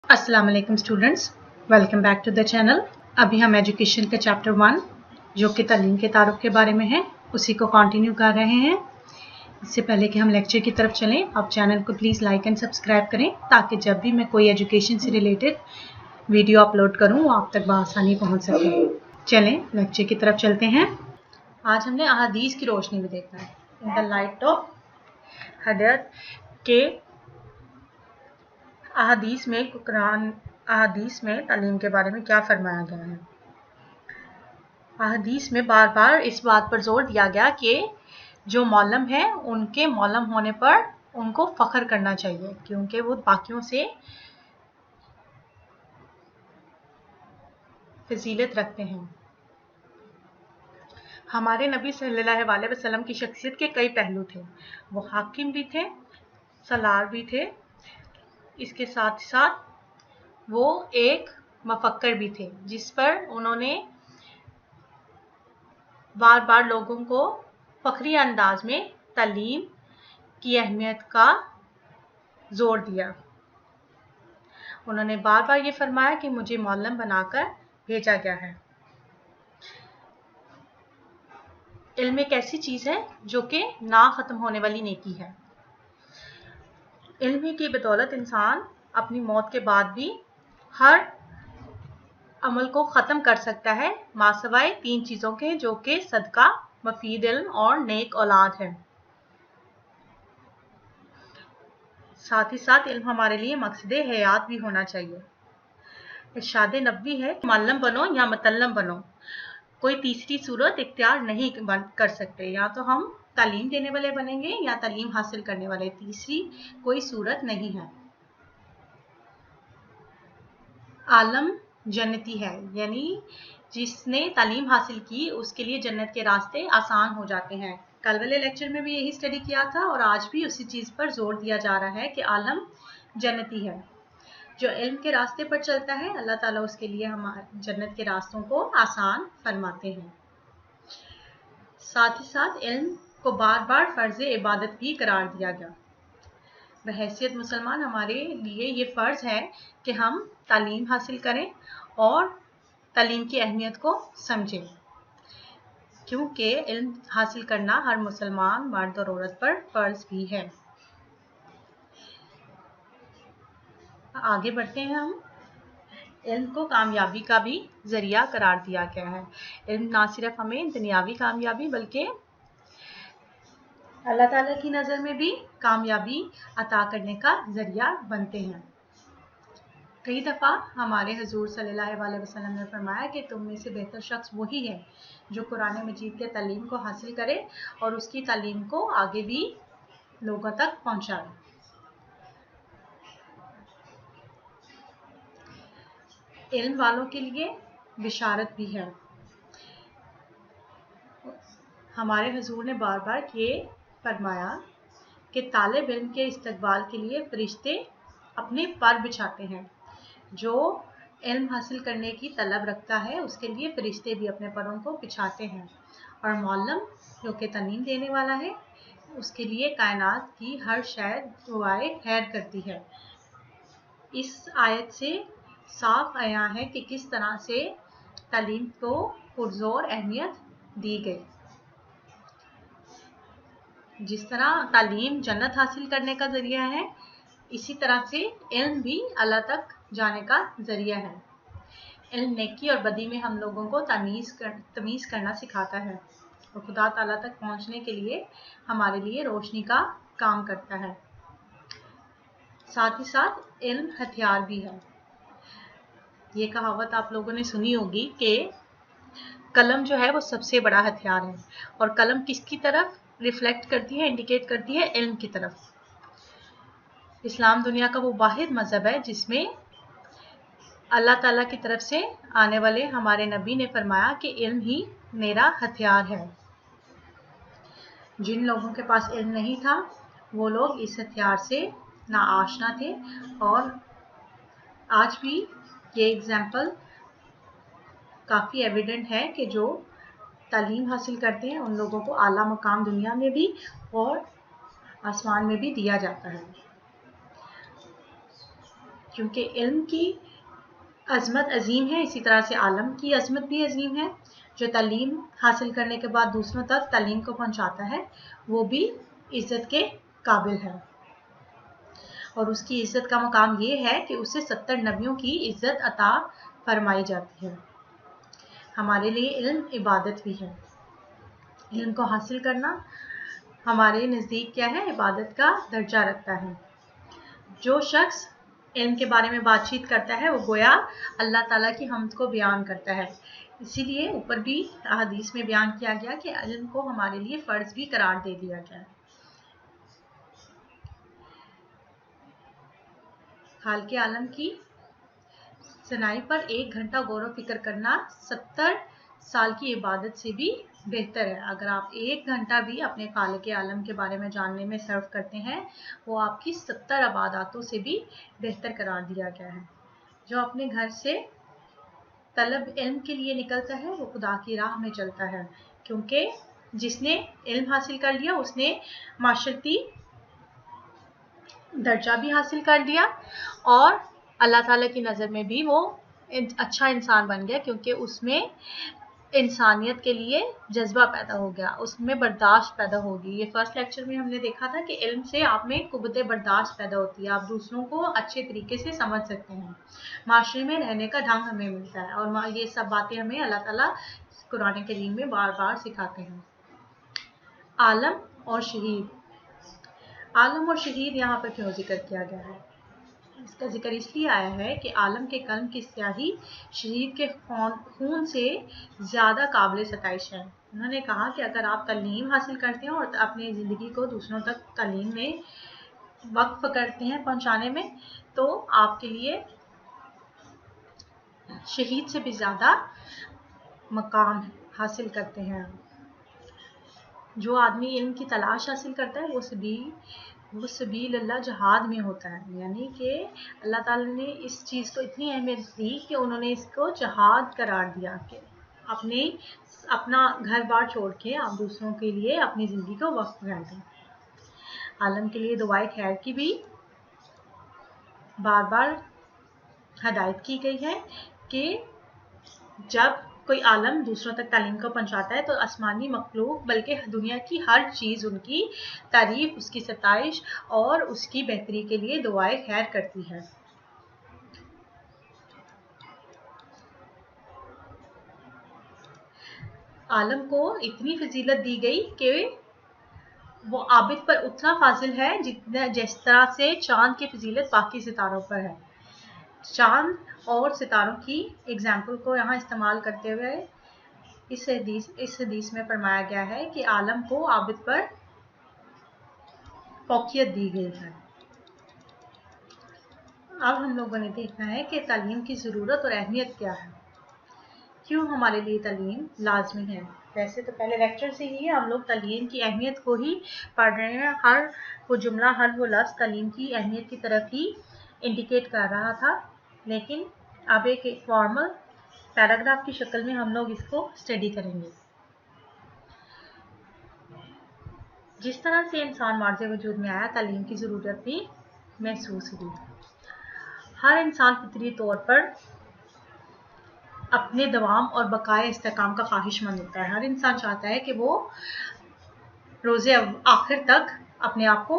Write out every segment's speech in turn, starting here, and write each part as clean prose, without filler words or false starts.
अस्सलाम वालेकुम students, welcome back to the channel. अभी हम एजुकेशन के चैप्टर 1 जो कि तालीम के तारुफ के बारे में है उसी को कंटिन्यू कर रहे हैं। इससे पहले कि हम लेक्चर की तरफ चलें, आप चैनल को प्लीज़ लाइक एंड सब्सक्राइब करें ताकि जब भी मैं कोई एजुकेशन से रिलेटेड वीडियो अपलोड करूं वो आप तक बआसानी पहुंच सके। चलें लेक्चर की तरफ चलते हैं। आज हमने अहादीस की रोशनी में देखना है, इन द लाइट ऑफ हदीस के अहादीस में कुरान अहादीस में तालीम के बारे में क्या फरमाया गया है। अहादीस में बार बार इस बात पर जोर दिया गया कि जो मौलम है उनके मौलम होने पर उनको फख्र करना चाहिए क्योंकि वो बाकियों से फजीलत रखते हैं। हमारे नबी सल्लल्लाहु अलैहि वसल्लम की शख्सियत के कई पहलू थे। वो हाकिम भी थे, सलार भी थे, इसके साथ साथ वो एक मफक्कर भी थे जिस पर उन्होंने बार बार लोगों को फखरी अंदाज में तालीम की अहमियत का जोर दिया। उन्होंने बार बार ये फरमाया कि मुझे मौलम बनाकर भेजा गया है। इल्म एक ऐसी चीज है जो कि ना खत्म होने वाली नेकी है। इल्म की बदौलत इंसान अपनी मौत के बाद भी हर अमल को ख़त्म कर सकता है मासवाए 3 चीज़ों के, जो कि सदका, मफीद इल्म और नेक औलाद है। साथ ही साथ इल्म हमारे लिए मकसद हयात भी होना चाहिए। इरशाद नबवी है, मुअल्लिम बनो या मुतल्लम बनो, कोई तीसरी सूरत इख्तियार नहीं कर सकते। या तो हम तालीम देने वाले बनेंगे या तालीम हासिल करने वाले, तीसरी कोई सूरत नहीं है। आलम जन्नती है, यानी जिसने तालीम हासिल की उसके लिए जन्नत के रास्ते आसान हो जाते हैं। कल वाले लेक्चर में भी यही स्टडी किया था और आज भी उसी चीज़ पर जोर दिया जा रहा है कि आलम जन्नती है। जो इल्म के रास्ते पर चलता है अल्लाह ताला उसके लिए हमारे जन्नत के रास्तों को आसान फरमाते हैं। साथ ही साथ इल्म को बार बार फ़र्ज़ इबादत भी करार दिया गया। बहैसियत मुसलमान हमारे लिए ये फ़र्ज़ है कि हम तालीम हासिल करें और तालीम की अहमियत को समझें, क्योंकि इल्म हासिल करना हर मुसलमान मर्द और औरत पर फ़र्ज़ भी है। आगे बढ़ते हैं हम। इल्म को कामयाबी का भी ज़रिया करार दिया गया है। इल्म ना सिर्फ हमें दुनियावी कामयाबी बल्कि अल्लाह ताला की नज़र में भी कामयाबी अता करने का ज़रिया बनते हैं। कई दफ़ा हमारे हुज़ूर सल्लल्लाहु अलैहि वसल्लम ने फरमाया कि तुम में से बेहतर शख्स वही है जो कुरान मजीद के तालीम को हासिल करे और उसकी तालीम को आगे भी लोगों तक पहुँचाए। इल्म वालों के लिए बिशारत भी है। हमारे हुज़ूर ने बार बार ये फरमाया कि तालिब इल्म के इस्तकबाल के लिए फरिश्ते अपने पर बिछाते हैं। जो इल्म हासिल करने की तलब रखता है उसके लिए फरिश्ते भी अपने परों को बिछाते हैं। और मौलम जो कि तालीम देने वाला है उसके लिए कायनात की हर शय दुआए खैर करती है। इस आयत से साफ आया है कि किस तरह से तालीम को पुरजोर अहमियत दी गई। जिस तरह तालीम जन्नत हासिल करने का ज़रिया है, इसी तरह से इल्म भी अल्लाह तक जाने का ज़रिया है। इल्म नेकी और बदी में हम लोगों को तमीज़ करना सिखाता है और खुदा ताला तक पहुंचने के लिए हमारे लिए रोशनी का काम करता है। साथ ही साथ इल्म हथियार भी है। ये कहावत आप लोगों ने सुनी होगी कि कलम जो है वो सबसे बड़ा हथियार है और कलम किसकी तरफ रिफ्लेक्ट करती है, इंडिकेट करती है? इल्म की तरफ। इस्लाम दुनिया का वो वाहिद मज़हब है जिसमें अल्लाह ताला की तरफ से आने वाले हमारे नबी ने फरमाया कि इल्म ही मेरा हथियार है। जिन लोगों के पास इल्म नहीं था वो लोग इस हथियार से नाआशना थे और आज भी ये एग्जाम्पल काफ़ी एविडेंट है कि जो तालीम हासिल करते हैं उन लोगों को आला मकाम दुनिया में भी और आसमान में भी दिया जाता है, क्योंकि इल्म की अजमत अजीम है, इसी तरह से आलम की अजमत भी अजीम है। जो तालीम हासिल करने के बाद दूसरों तक तालीम को पहुंचाता है वो भी इज्जत के काबिल है, और उसकी इज्जत का मकाम ये है कि उसे 70 नबियों की इज्जत अता फरमाई जाती है। हमारे लिए इल्म इबादत भी है। इल्म को हासिल करना हमारे नज़दीक क्या है, इबादत का दर्जा रखता है। जो शख्स इल्म के बारे में बातचीत करता है वो गोया अल्लाह ताला की हम्द को बयान करता है। इसीलिए ऊपर भी हदीस में बयान किया गया कि इल्म को हमारे लिए फ़र्ज भी करार दे दिया गया है। खालिक़े आलम की सनाई पर 1 घंटा गौर व फिक्र करना 70 साल की इबादत से भी बेहतर है। अगर आप 1 घंटा भी अपने खालिक़े आलम के बारे में जानने में सर्व करते हैं वो आपकी 70 इबादतों से भी बेहतर करार दिया गया है। जो अपने घर से तलब इल्म के लिए निकलता है वो खुदा की राह में चलता है, क्योंकि जिसने इल्म हासिल कर लिया उसने माशरती दर्जा भी हासिल कर लिया और अल्लाह ताला की नज़र में भी वो अच्छा इंसान बन गया, क्योंकि उसमें इंसानियत के लिए जज्बा पैदा हो गया, उसमें बर्दाश्त पैदा होगी। ये फर्स्ट लेक्चर में हमने देखा था कि इल्म से आप में कुव्वत बर्दाश्त पैदा होती है, आप दूसरों को अच्छे तरीके से समझ सकते हैं, माशरे में रहने का ढंग हमें मिलता है, और ये सब बातें हमें अल्लाह ताला कुरान करीम में बार बार सिखाते हैं। आलम और शहीद, आलम और शहीद यहाँ पर क्यों जिक्र किया गया है? इसका जिक्र इसलिए आया है कि आलम के कल्म की स्याही शहीद के खून से ज़्यादा काबिल सताइश है। उन्होंने कहा कि अगर आप तालीम हासिल करते हैं और अपनी ज़िंदगी को दूसरों तक तालीम में वक्फ करते हैं पहुंचाने में, तो आपके लिए शहीद से भी ज़्यादा मकाम हासिल करते हैं। जो आदमी इल्म की तलाश हासिल करता है वो सबील अल्लाह जहाद में होता है, यानी कि अल्लाह ताला ने इस चीज़ को इतनी अहमियत दी कि उन्होंने इसको जहाद करार दिया कि अपना घर बार छोड़ के आप दूसरों के लिए अपनी ज़िंदगी को वक्फ कर दें। आलम के लिए दुआए खैर की भी बार बार हदायत की गई है कि जब कोई आलम दूसरों तक तालीम को पहुंचाता है तो आसमानी मखलूक बल्कि दुनिया की हर चीज़ उनकी तारीफ, उसकी सताइश और उसकी बेहतरी के लिए दुआए खैर करती है। आलम को इतनी फजीलत दी गई कि वो आबिद पर उतना फाजिल है जिस तरह से चांद की फजीलत बाकी सितारों पर है। चांद और सितारों की एग्जाम्पल को यहाँ इस्तेमाल करते हुए इस हदीस में फरमाया गया है कि आलम को आबिद पर फौकियत दी गई है। अब हम लोगों ने देखना है कि तालीम की ज़रूरत और अहमियत क्या है, क्यों हमारे लिए तालीम लाजमी है। वैसे तो पहले लेक्चर से ही हम लोग तालीम की अहमियत को ही पढ़ रहे हैं, हर वो जुमला हर वो लफ्ज़ तालीम की अहमियत की तरफ ही इंडिकेट कर रहा था, लेकिन अब एक फॉर्मल पैराग्राफ की शक्ल में हम लोग इसको स्टडी करेंगे। जिस तरह से इंसान मार्ज़ वजूद में आया तालीम की ज़रूरत भी महसूस हुई। हर इंसान फितरी तौर पर अपने दवाम और बकाया इस्तेकाम का ख्वाहिशमंद होता है। हर इंसान चाहता है कि वो रोज़े आखिर तक अपने आप को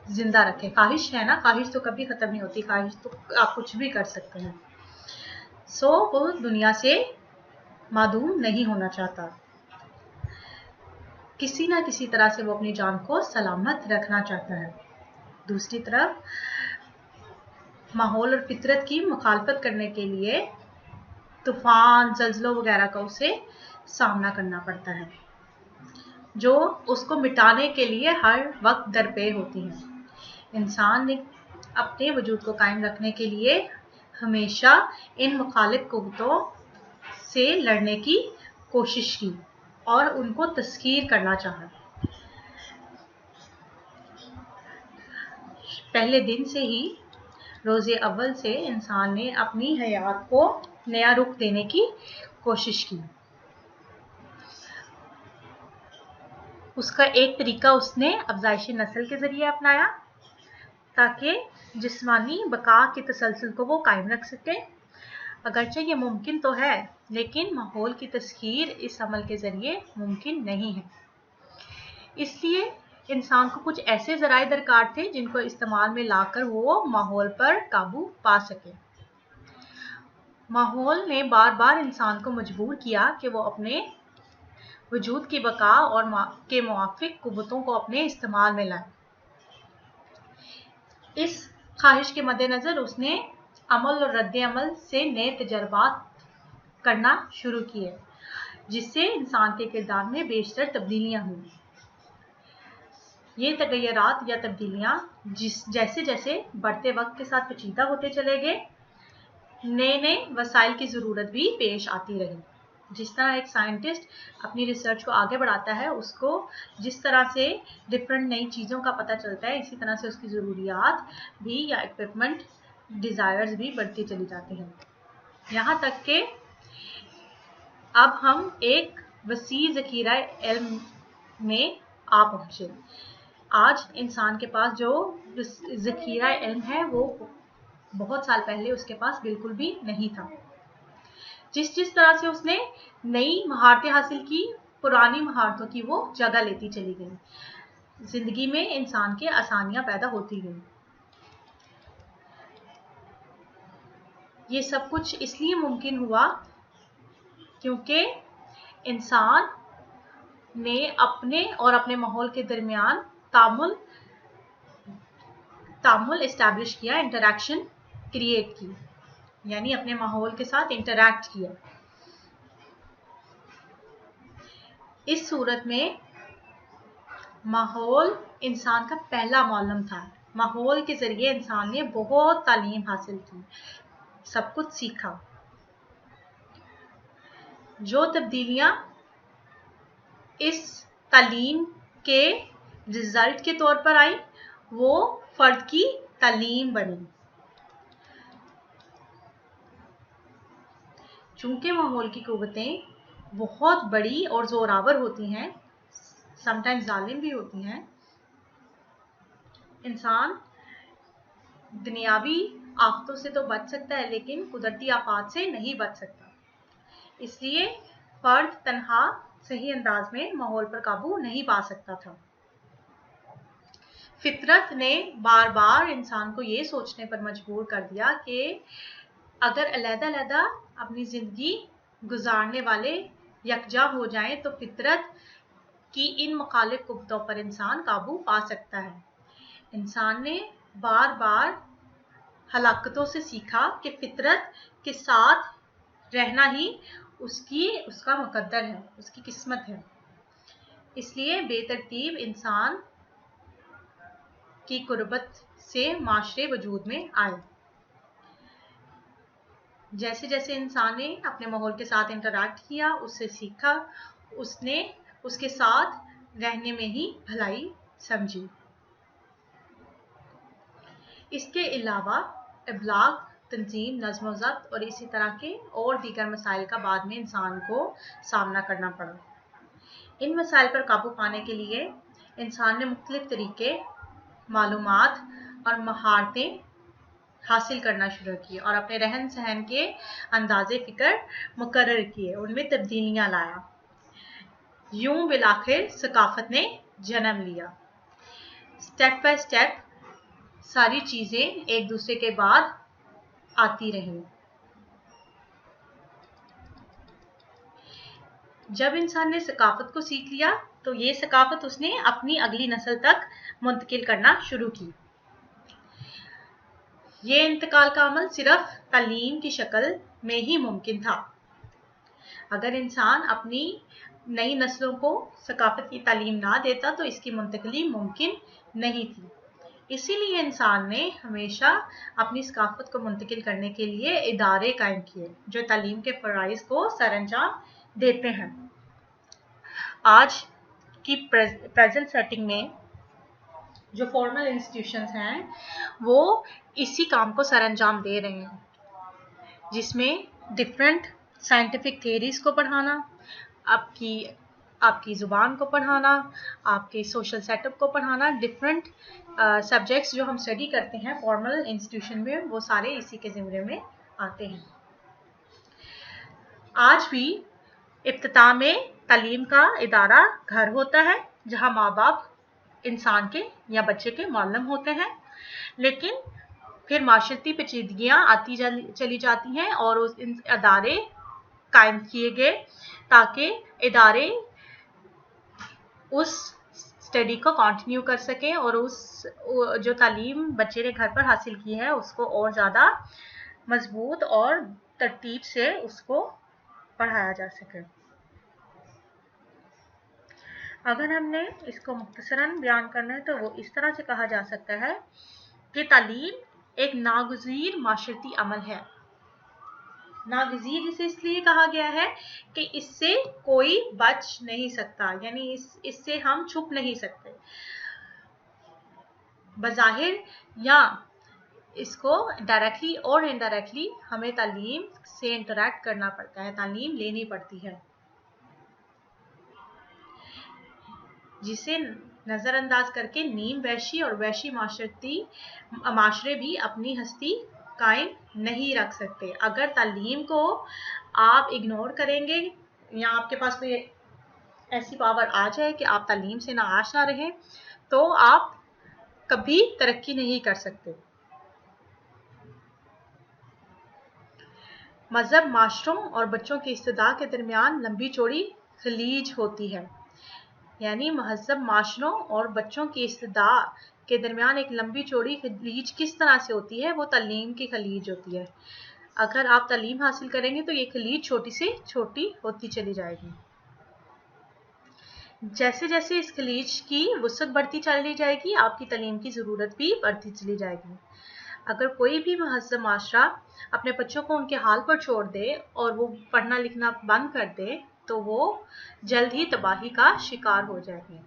ज़िंदा रखे। ख्वाहिश है ना, ख्वाहिश तो कभी ख़त्म नहीं होती, ख्वाहिश तो आप कुछ भी कर सकते हैं। वो दुनिया से मादूम नहीं होना चाहता, किसी ना किसी तरह से वो अपनी जान को सलामत रखना चाहता है। दूसरी तरफ माहौल और फितरत की मुखालफत करने के लिए तूफान, ज़ल्ज़लों वगैरह का उसे सामना करना पड़ता है, जो उसको मिटाने के लिए हर वक्त दरपे होती हैं। इंसान ने अपने वजूद को कायम रखने के लिए हमेशा इन मुखालिफ कुव्वतों से लड़ने की कोशिश की और उनको तस्खीर करना चाहा। पहले दिन से ही, रोज़े अव्वल से इंसान ने अपनी हयात को नया रुख देने की कोशिश की। उसका एक तरीका उसने अफज़ाइश नस्ल के ज़रिए अपनाया, تاکہ جسمانی بقا کے تسلسل کو وہ قائم رکھ سکے۔ اگرچہ یہ ممکن تو ہے لیکن ماحول کی تسخیر اس عمل کے ذریعے ممکن نہیں ہے۔ اس لیے انسان کو کچھ ایسے ذرائع درکار تھے جن کو استعمال میں لا کر وہ ماحول پر قابو پا سکے۔ ماحول نے بار بار انسان کو مجبور کیا کہ وہ اپنے وجود کی بقا اور کے موافق قوتوں کو اپنے استعمال میں لائے۔ اس خواہش کے مد نظر اس نے عمل اور رد عمل سے نئے تجربات کرنا شروع کیے جس سے انسان کے کردار میں بیشتر تبدیلیاں ہوئیں۔ یہ تغیرات یا تبدیلیاں جیسے جیسے بڑھتے وقت کے ساتھ پیچیدہ ہوتے چلے گئے، نئے وسائل کی ضرورت بھی پیش آتی رہی۔ جس طرح ایک سائنٹسٹ اپنی ریسرچ کو آگے بڑھاتا ہے، اس کو جس طرح سے ڈفرنٹ نئی چیزوں کا پتہ چلتا ہے، اسی طرح سے اس کی ضروریات بھی یا اکوپمنٹ ڈیزائرز بھی بڑھتی چلی جاتی ہیں، یہاں تک کہ اب ہم ایک وسیع ذخیرہ علم میں آ پہنچے۔ آج انسان کے پاس جو ذخیرہ علم ہے وہ بہت سال پہلے اس کے پاس بالکل بھی نہیں تھا۔ جس طرح سے اس نے نئی مہارتیں حاصل کی، پرانی مہارتوں کی وہ جگہ لیتی چلی گئی، زندگی میں انسان کے آسانیاں پیدا ہوتی گئیں۔ یہ سب کچھ اس لیے ممکن ہوا کیونکہ انسان نے اپنے اور اپنے ماحول کے درمیان تعامل اسٹیبلش کیا، انٹریکشن کریٹ کی، یعنی اپنے ماحول کے ساتھ انٹریکٹ کیا۔ اس صورت میں ماحول انسان کا پہلا معلم تھا۔ ماحول کے ذریعے انسان نے بہت تعلیم حاصل کی، سب کچھ سیکھا۔ جو تبدیلیاں اس تعلیم کے رزلٹ کے طور پر آئیں وہ فرد کی تعلیم بنی۔ چونکہ ماحول کی قوتیں بہت بڑی اور زوراور ہوتی ہیں، سم ٹائم ظالم بھی ہوتی ہیں، انسان دنیاوی آفتوں سے تو بچ سکتا ہے لیکن قدرتی آفات سے نہیں بچ سکتا۔ اس لیے فرد تنہا صحیح انداز میں ماحول پر قابو نہیں پا سکتا تھا۔ فطرت نے بار بار انسان کو یہ سوچنے پر مجبور کر دیا کہ اگر علیحدہ علیحدہ اپنی زندگی گزارنے والے یکجا ہو جائیں تو فطرت کی ان مخالف قوتوں پر انسان قابو پا سکتا ہے۔ انسان نے بار بار ہلاکتوں سے سیکھا کہ فطرت کے ساتھ رہنا ہی اس کا مقدر ہے، اس کی قسمت ہے۔ اس لیے بے ترتیب انسان کی قربت سے معاشرے وجود میں آئے۔ جیسے جیسے انسان نے اپنے ماحول کے ساتھ انٹریکٹ کیا، اس سے سیکھا، اس نے اس کے ساتھ رہنے میں ہی بھلائی سمجھی۔ اس کے علاوہ ابلاغ، تنظیم، نظم و ضبط اور اسی طرح کے اور دیگر مسائل کا بعد میں انسان کو سامنا کرنا پڑا۔ ان مسائل پر قابو پانے کے لیے انسان نے مختلف طریقے، معلومات اور مہارتیں حاصل کرنا شروع کی اور اپنے رہن سہن کے انداز فکر مقرر کیے، ان میں تبدیلیاں لایا۔ یوں بالآخر ثقافت نے جنم لیا۔ سٹیپ بائی سٹیپ ساری چیزیں ایک دوسرے کے بعد آتی رہیں۔ جب انسان نے ثقافت کو سیکھ لیا تو یہ ثقافت اس نے اپنی اگلی نسل تک منتقل کرنا شروع کی۔ یہ انتقال کا عمل صرف تعلیم کی شکل میں ہی ممکن تھا۔ اگر انسان اپنی نئی نسلوں کو ثقافت کی تعلیم نہ دیتا تو اس کی منتقلی ممکن نہیں تھی۔ اسی لیے انسان نے ہمیشہ اپنی ثقافت کو منتقل کرنے کے لیے ادارے قائم کیے جو تعلیم کے فرائض کو سر انجام دیتے ہیں۔ آج کی پریزنٹ سیٹنگ میں جو فارمل انسٹیٹیوشنز ہیں وہ اسی کام کو سر انجام دے رہے ہیں، جس میں ڈفرینٹ سائنٹیفک تھیریز کو پڑھانا، آپ کی آپ کی زبان کو پڑھانا، آپ کے سوشل سیٹ اپ کو پڑھانا، ڈفرینٹ سبجیکٹس جو ہم اسٹڈی کرتے ہیں فارمل انسٹیٹیوشن میں، وہ سارے اسی کے زمرے میں آتے ہیں۔ آج بھی ابتدا میں تعلیم کا ادارہ گھر ہوتا ہے، جہاں ماں باپ انسان کے یا بچے کے معلم ہوتے ہیں، لیکن پھر معاشرتی پیچیدگیاں آتی چلی جاتی ہیں اور ان ادارے قائم کیے گئے تاکہ ادارے اس اسٹڈی کو کنٹینیو کر سکیں اور اس جو تعلیم بچے نے گھر پر حاصل کی ہے اس کو اور زیادہ مضبوط اور ترتیب سے اس کو پڑھایا جا سکے۔ اگر ہم نے اس کو مختصراً بیان کرنا ہے تو وہ اس طرح سے کہا جا سکتا ہے کہ تعلیم ایک ناگزیر معاشرتی عمل ہے۔ ناگزیر اسے اس لیے کہا گیا ہے کہ اس سے کوئی بچ نہیں سکتا، یعنی اس سے ہم چھپ نہیں سکتے۔ بظاہر یا اس کو ڈائریکٹلی اور انڈائریکٹلی ہمیں تعلیم سے انٹریکٹ کرنا پڑتا ہے، تعلیم لینی پڑتی ہے، جسے نظر انداز کر کے نیم وحشی اور وحشی معاشرے بھی اپنی ہستی قائم نہیں رکھ سکتے۔ اگر تعلیم کو آپ اگنور کریں گے یا آپ کے پاس کوئی ایسی پاور آ جائے کہ آپ تعلیم سے ناآشنا رہیں تو آپ کبھی ترقی نہیں کر سکتے۔ مذہب معاشروں اور بچوں کی استدعا کے درمیان لمبی چوڑی خلیج ہوتی ہے، یعنی مہذب معاشروں اور بچوں کی استدعا کے درمیان ایک لمبی چوڑی خلیج کس طرح سے ہوتی ہے؟ وہ تعلیم کی خلیج ہوتی ہے۔ اگر آپ تعلیم حاصل کریں گے تو یہ خلیج چھوٹی سے چھوٹی ہوتی چلی جائے گی۔ جیسے جیسے اس خلیج کی وسعت بڑھتی چلی جائے گی، آپ کی تعلیم کی ضرورت بھی بڑھتی چلی جائے گی۔ اگر کوئی بھی مہذب معاشرہ اپنے بچوں کو ان کے حال پر چھوڑ دے اور وہ پڑھنا لکھنا بند کر دے تو وہ جلد ہی تباہی کا شکار ہو جائے گی۔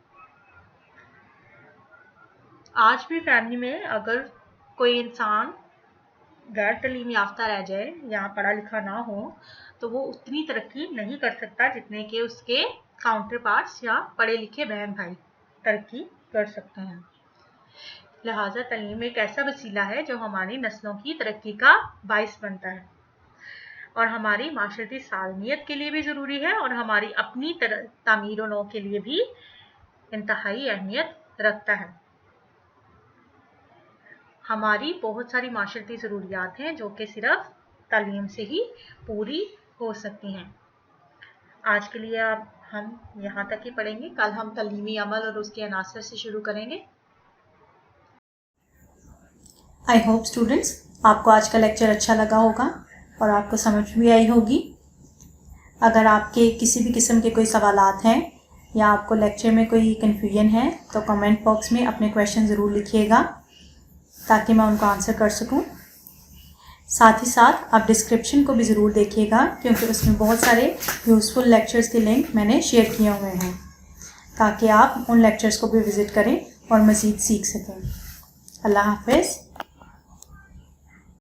آج بھی فیملی میں اگر کوئی انسان غیر تعلیم یافتہ رہ جائے یا پڑھا لکھا نہ ہو تو وہ اتنی ترقی نہیں کر سکتا جتنے کہ اس کے کاؤنٹر پارٹس یا پڑھے لکھے بہن بھائی ترقی کر سکتے ہیں۔ لہٰذا تعلیم ایک ایسا وسیلہ ہے جو ہماری نسلوں کی ترقی کا باعث بنتا ہے اور ہماری معاشرتی سالمیت کے لیے بھی ضروری ہے اور ہماری اپنی تعمیر و نو کے لیے بھی انتہائی اہمیت رکھتا ہے۔ ہماری بہت ساری معاشرتی ضروریات ہیں جو کہ صرف تعلیم سے ہی پوری ہو سکتی ہیں۔ آج کے لیے اب ہم یہاں تک ہی پڑھیں گے، کل ہم تعلیمی عمل اور اس کے عناصر سے شروع کریں گے۔ آئی ہوپ اسٹوڈنٹس آپ کو آج کا لیکچر اچھا لگا ہوگا اور آپ کو سمجھ بھی آئی ہوگی۔ اگر آپ کے کسی بھی قسم کے کوئی سوالات ہیں یا آپ کو لیکچر میں کوئی کنفیوژن ہے تو کمنٹ باکس میں اپنے کویشچن ضرور لکھیے گا تاکہ میں ان کو آنسر کر سکوں۔ ساتھ ہی ساتھ آپ ڈسکرپشن کو بھی ضرور دیکھیے گا کیونکہ اس میں بہت سارے یوزفل لیکچرز کے لنک میں نے شیئر کیے ہوئے ہیں تاکہ آپ ان لیکچرز کو بھی وزٹ کریں اور مزید سیکھ سکیں۔ اللہ حافظ۔